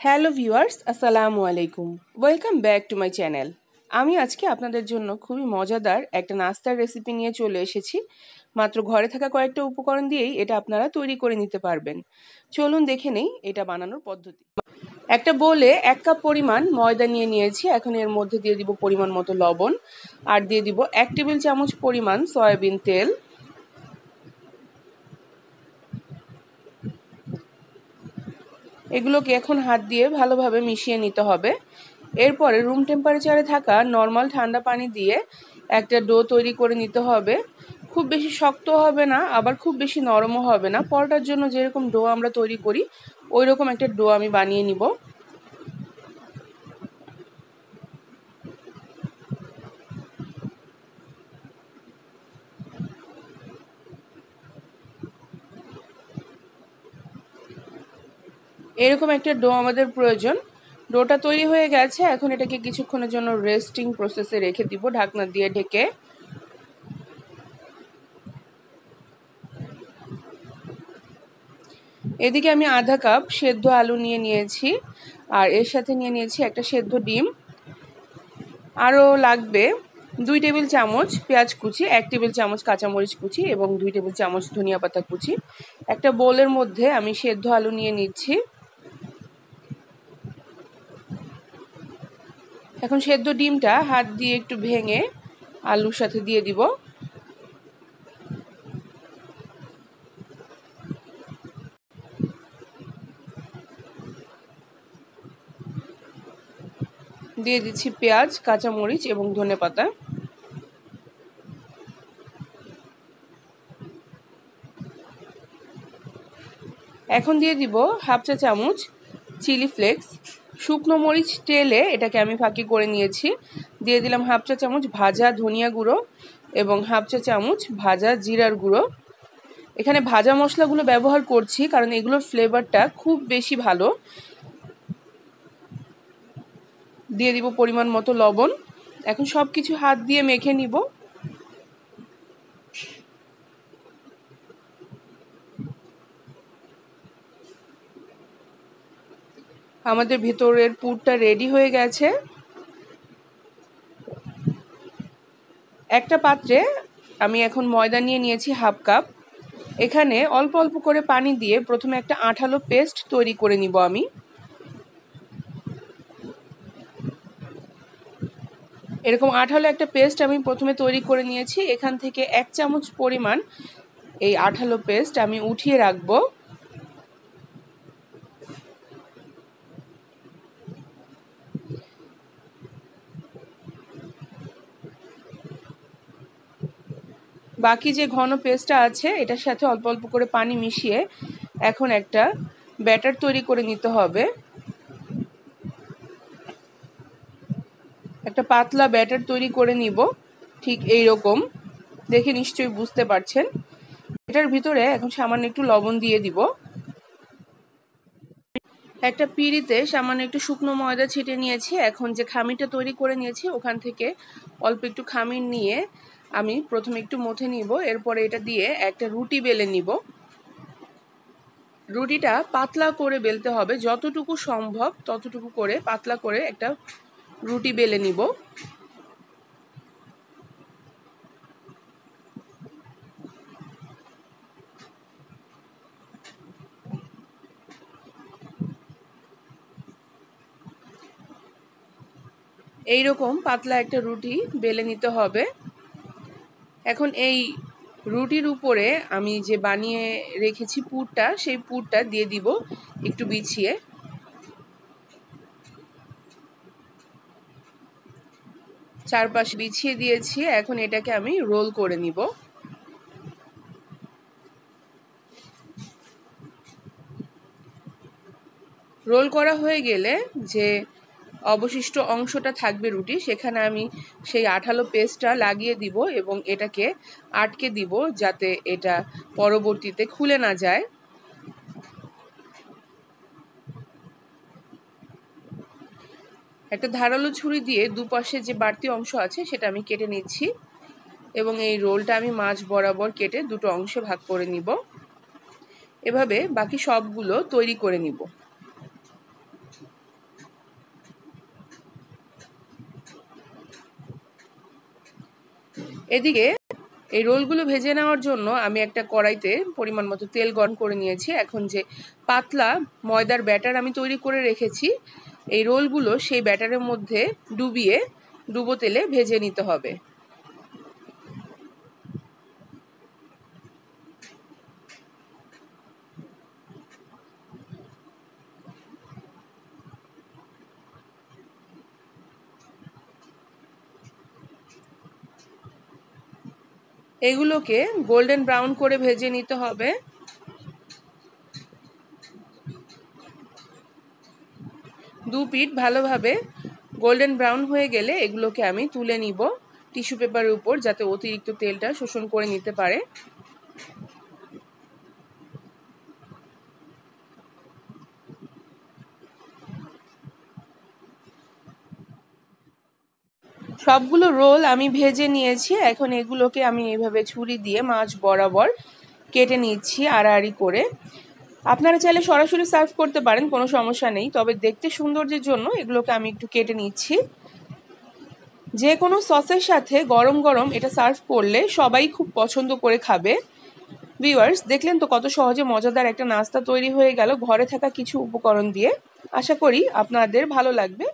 Hello viewers, আসসালামু আলাইকুম। Welcome back to my channel. আমি আজকে আপনাদের জন্য খুবই মজাদার একটা নাস্তার রেসিপি নিয়ে চলে এসেছি। মাত্র ঘরে থাকা কয়েকটা উপকরণ দিয়েই এটা আপনারা তৈরি করে নিতে পারবেন। চলুন দেখে নেই এটা বানানোর পদ্ধতি। একটা বোলে 1 কাপ পরিমাণ ময়দা নিয়েছি। এখন এর মধ্যে দিয়ে দিব পরিমাণ মতো লবণ, আর দিয়ে দিব 1 টেবিল চামচ পরিমাণ সয়াবিন তেল। এগুলোকে এখন হাত দিয়ে ভালোভাবে মিশিয়ে নিতে হবে। এরপরে রুম টেম্পারেচারে থাকা নর্মাল ঠান্ডা পানি দিয়ে একটা ডো তৈরি করে নিতে হবে। খুব বেশি শক্ত হবে না, আবার খুব বেশি নরমও হবে না। পরোটার জন্য যেরকম ডো আমরা তৈরি করি ওই রকম একটা ডো আমি বানিয়ে নিব। এরকম একটা ডো আমাদের প্রয়োজন। ডোটা তৈরি হয়ে গেছে, এখন এটাকে কিছুক্ষণের জন্য রেস্টিং প্রসেসে রেখে দিব ঢাকনা দিয়ে ঢেকে। এদিকে আমি আধা কাপ সেদ্ধ আলু নিয়েছি, আর এর সাথে নিয়েছি একটা সেদ্ধ ডিম। আরও লাগবে 2 টেবিল চামচ পেঁয়াজ কুচি, 1 টেবিল চামচ কাঁচামরিচ কুচি এবং 2 টেবিল চামচ ধনিয়া পাতা কুচি। একটা বোলের মধ্যে আমি সেদ্ধ আলু নিয়ে নিচ্ছি। এখন সেদ্ধ ডিমটা হাত দিয়ে একটু ভেঙে আলুর সাথে দিয়ে দিব। দিয়ে দিচ্ছি পেঁয়াজ, কাঁচামরিচ এবং ধনেপাতা। এখন দিয়ে দিব হাফ চা চামচ চিলি ফ্লেক্স। শুকনো মরিচ তেলে এটাকে আমি ফাঁকি করে নিয়েছি। দিয়ে দিলাম হাফ চা চামচ ভাজা ধনিয়া গুঁড়ো এবং হাফ চা চামচ ভাজা জিরার গুঁড়ো। এখানে ভাজা মশলাগুলো ব্যবহার করছি কারণ এগুলোর ফ্লেভারটা খুব বেশি ভালো। দিয়ে দিব পরিমাণ মতো লবণ। এখন সব কিছু হাত দিয়ে মেখে নিব। আমাদের ভেতরের পুরটা রেডি হয়ে গেছে। একটা পাত্রে আমি এখন ময়দা নিয়েছি হাফ কাপ। এখানে অল্প অল্প করে পানি দিয়ে প্রথমে একটা আঠালো পেস্ট তৈরি করে নিব আমি। এরকম আঠালো একটা পেস্ট আমি প্রথমে তৈরি করে নিয়েছি। এখান থেকে 1 চামচ পরিমাণ এই আঠালো পেস্ট আমি উঠিয়ে রাখবো। বাকি যে ঘন পেস্টটা আছে এটার সাথে অল্প অল্প করে পানি মিশিয়ে এখন একটা ব্যাটার তৈরি করে নিতে হবে। একটা পাতলা ব্যাটার তৈরি করে নিব, ঠিক এই রকম। দেখে নিশ্চয়ই বুঝতে পারছেন। এটার ভিতরে এখন সামান্য একটু লবণ দিয়ে দিব। একটা পিঁড়িতে সামান্য একটু শুকনো ময়দা ছিটে নিয়েছি। এখন যে খামিরটা তৈরি করে নিয়েছি ওখান থেকে অল্প একটু খামির নিয়ে আমি প্রথমে একটু মথে নিব। এরপরে এটা দিয়ে একটা রুটি বেলে নিব। রুটিটা পাতলা করে বেলতে হবে, যতটুকু সম্ভব ততটুকু করে পাতলা করে একটা রুটি বেলে নিব। এইরকম পাতলা একটা রুটি বেলে নিতে হবে। এখন এই রুটির উপরে আমি যে বানিয়ে রেখেছি পুরটা, সেই পুরটা দিয়ে দিব একটু বিছিয়ে। চারপাশে বিছিয়ে দিয়েছি। এখন এটাকে আমি রোল করে নিব। রোল করা হয়ে গেলে যে অবশিষ্ট অংশটা থাকবে রুটি, সেখানে আমি সেই আঠালো পেস্টটা লাগিয়ে দিব এবং এটাকে আটকে দিব যাতে এটা পরবর্তীতে খুলে না যায়। একটা ধারালো ছুরি দিয়ে দুপাশে যে বাড়তি অংশ আছে সেটা আমি কেটে নিচ্ছি এবং এই রোলটা আমি মাঝ বরাবর কেটে দুটো অংশে ভাগ করে নিব। এভাবে বাকি সবগুলো তৈরি করে নিব। এদিকে এই রোলগুলো ভেজে নেওয়ার জন্য আমি একটা কড়াইতে পরিমাণ মতো তেল গরম করে নিয়েছি। এখন যে পাতলা ময়দার ব্যাটার আমি তৈরি করে রেখেছি, এই রোলগুলো সেই ব্যাটারের মধ্যে ডুবিয়ে ডুবো তেলে ভেজে নিতে হবে। এগুলোকে গোল্ডেন ব্রাউন করে ভেজে নিতে হবে। দু পিঠ ভালোভাবে গোল্ডেন ব্রাউন হয়ে গেলে এগুলোকে আমি তুলে নিব টিস্যু পেপারের উপর, যাতে অতিরিক্ত তেলটা শোষণ করে নিতে পারে। সবগুলো রোল আমি ভেজে নিয়েছি। এখন এগুলোকে আমি এইভাবে ছুরি দিয়ে মাছ বরাবর কেটে নিচ্ছি আড়াআড়ি করে। আপনারা চাইলে সরাসরি সার্ভ করতে পারেন, কোনো সমস্যা নেই, তবে দেখতে সৌন্দর্যের জন্য এগুলোকে আমি একটু কেটে নিচ্ছি। যে কোনো সসের সাথে গরম গরম এটা সার্ভ করলে সবাই খুব পছন্দ করে খাবে। ভিউয়ার্স, দেখলেন তো কত সহজে মজাদার একটা নাস্তা তৈরি হয়ে গেল ঘরে থাকা কিছু উপকরণ দিয়ে। আশা করি আপনাদের ভালো লাগবে।